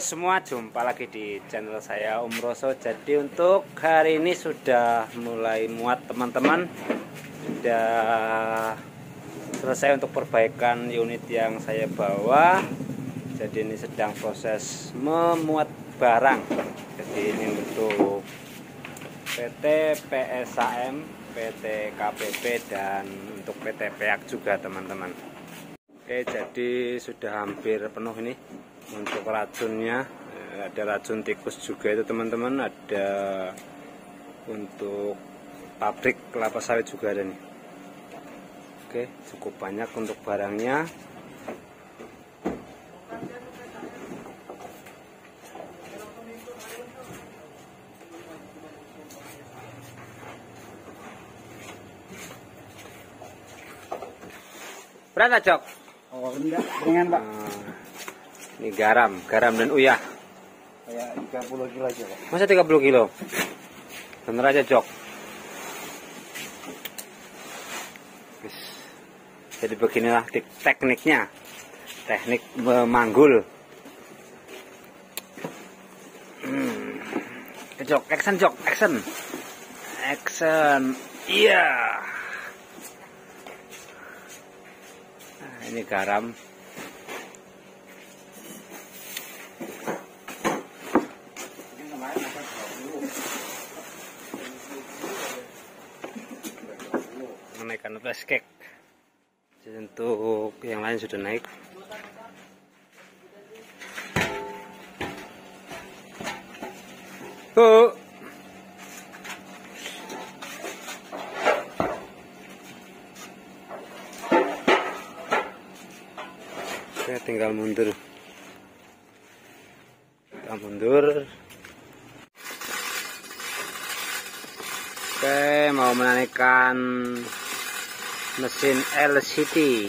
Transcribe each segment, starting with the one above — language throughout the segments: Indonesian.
semua, jumpa lagi di channel saya Om Roso. Jadi untuk hari ini sudah mulai muat teman-teman, sudah selesai untuk perbaikan unit yang saya bawa. Jadi ini sedang proses memuat barang. Jadi ini untuk PT PSAM, PT KPP, dan untuk PT PEAK juga teman-teman. Oke, jadi sudah hampir penuh ini untuk racunnya. Ada racun tikus juga itu teman-teman, ada untuk pabrik kelapa sawit juga ada nih. Oke, cukup banyak untuk barangnya. Berapa, Cok? Oh, enggak, ringan, Pak. Ini garam dan uyah. Kayak 30 kilo aja, Pak. Masa 30 kilo? Bener aja, Cok. Jadi beginilah tekniknya. Teknik memanggul. Jok, action, Jok, action. Action. Iya. Nah, ini garam. Menaikkan flash cake. Jadi untuk yang lain sudah naik. Oh. Saya tinggal mundur. Kita mundur. Oke, mau menaikkan mesin LCD.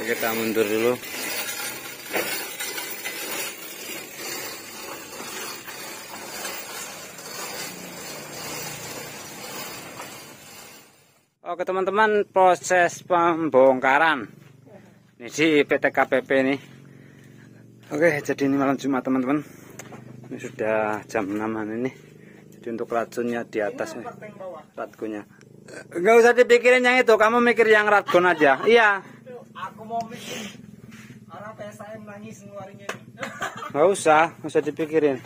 Kita mundur dulu. Oke teman-teman, proses pembongkaran ini di PT KPP nih. Oke, jadi ini malam Jumat teman-teman. Ini sudah jam 6-an ini. Jadi untuk racunnya di atas nih, ratgunnya. Enggak usah dipikirin yang itu, kamu mikir yang ratgun aja. Iya. Aku mau bikin orang PSAM nangis ngeluarinnya nih. Nggak usah dipikirin.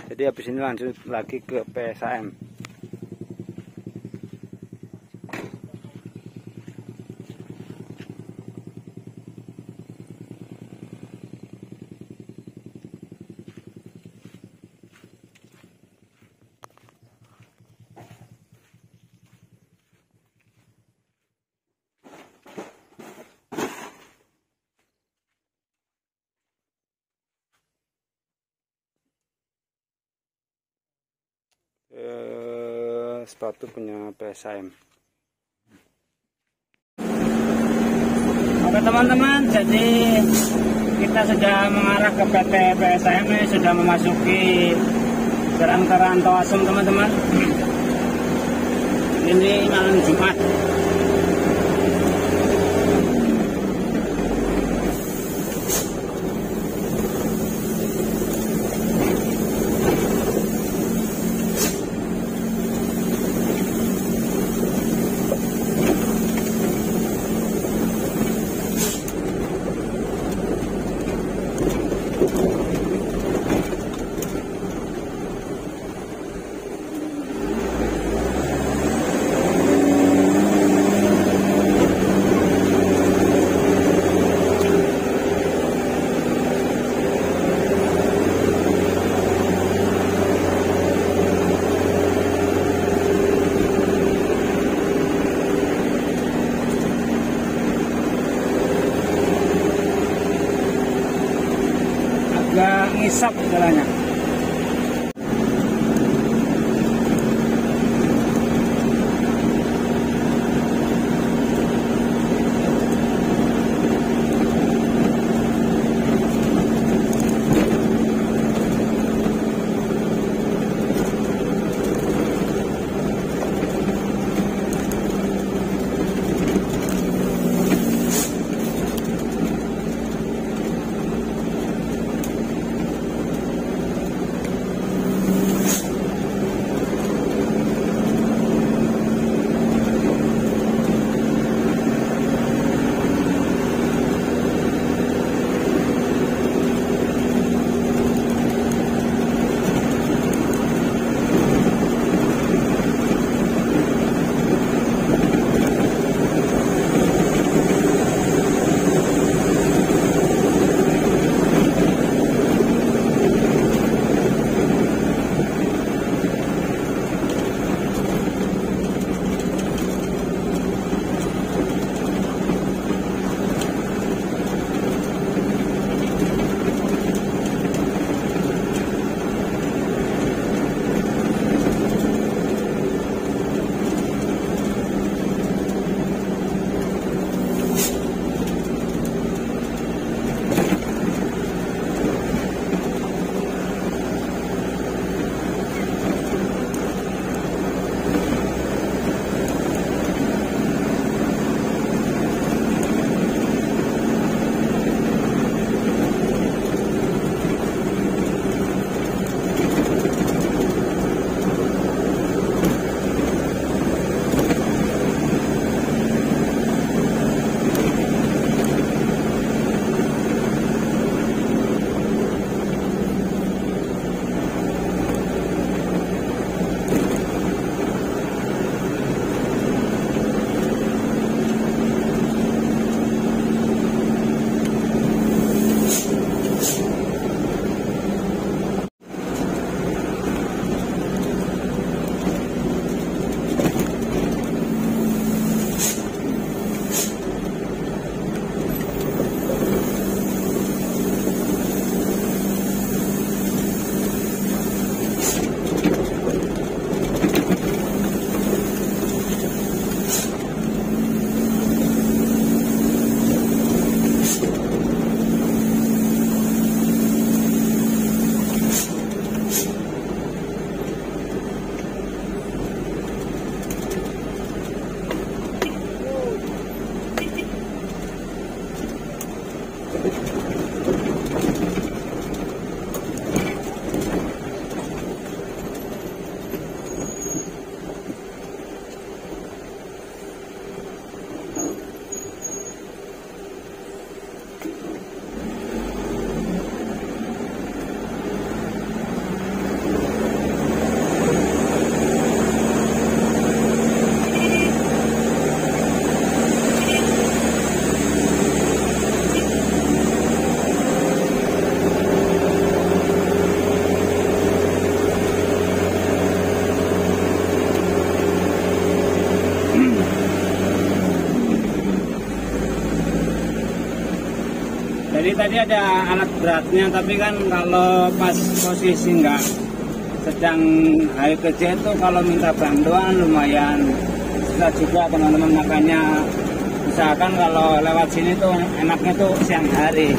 Jadi habis ini lanjut lagi ke PSAM. Sepatu punya PSAM. Oke teman-teman, jadi kita sudah mengarah ke PT PSAM, sudah memasuki Jalan Karanto Asem teman-teman. Ini malam Jumat. jalannya. Jadi tadi ada alat beratnya, tapi kan kalau pas posisi nggak sedang hari kerja itu kalau minta bantuan lumayan susah juga teman-teman. Makanya misalkan kalau lewat sini tuh enaknya tuh siang hari.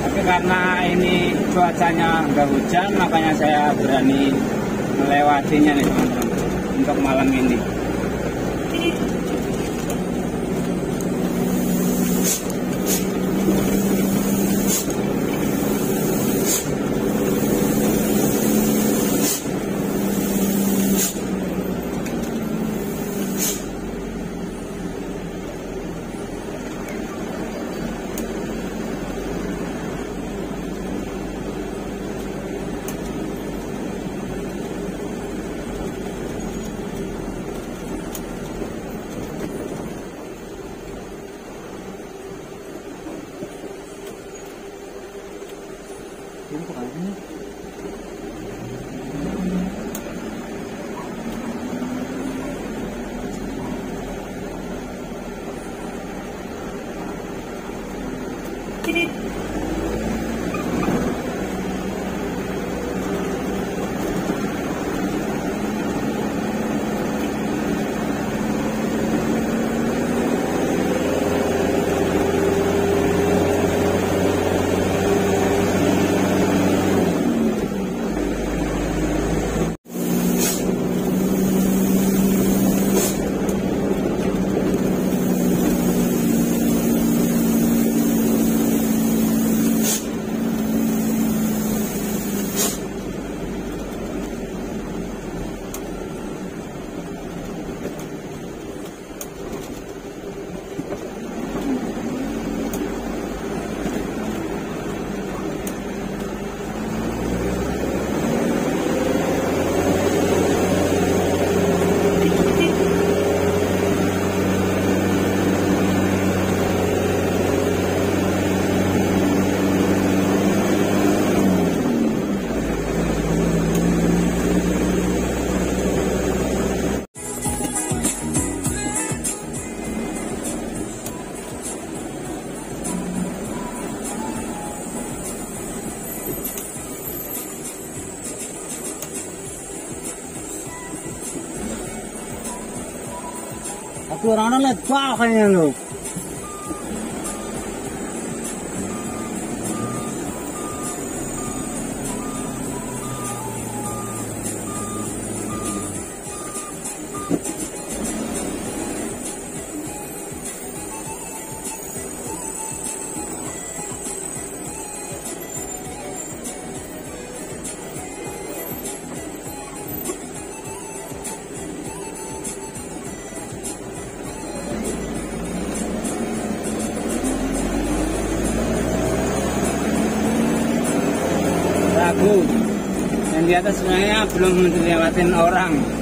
Tapi karena ini cuacanya nggak hujan, makanya saya berani melewatinya nih teman-teman untuk malam ini. Tapi orang-orang lebar kayaknya lo. Ragu. Yang di atas sebenarnya belum dilewatin orang.